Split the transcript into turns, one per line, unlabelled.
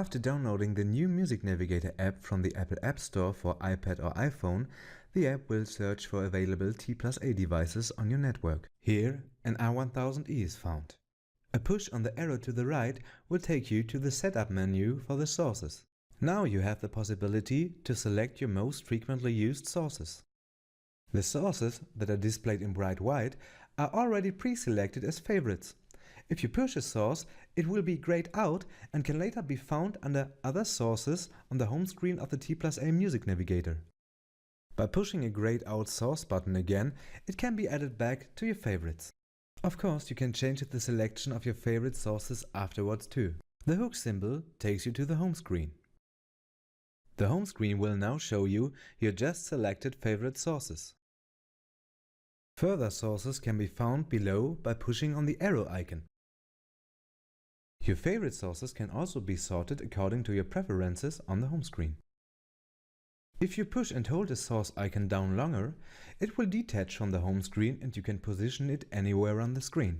After downloading the new Music Navigator app from the Apple App Store for iPad or iPhone, the app will search for available T+A devices on your network. Here, an R1000E is found. A push on the arrow to the right will take you to the Setup menu for the sources. Now you have the possibility to select your most frequently used sources. The sources that are displayed in bright white are already pre-selected as favorites. If you push a source, it will be grayed out and can later be found under Other Sources on the home screen of the T+A Music Navigator. By pushing a grayed out source button again, it can be added back to your favorites. Of course, you can change the selection of your favorite sources afterwards too. The hook symbol takes you to the home screen. The home screen will now show you your just selected favorite sources. Further sources can be found below by pushing on the arrow icon. Your favorite sources can also be sorted according to your preferences on the home screen. If you push and hold a source icon down longer, it will detach from the home screen and you can position it anywhere on the screen.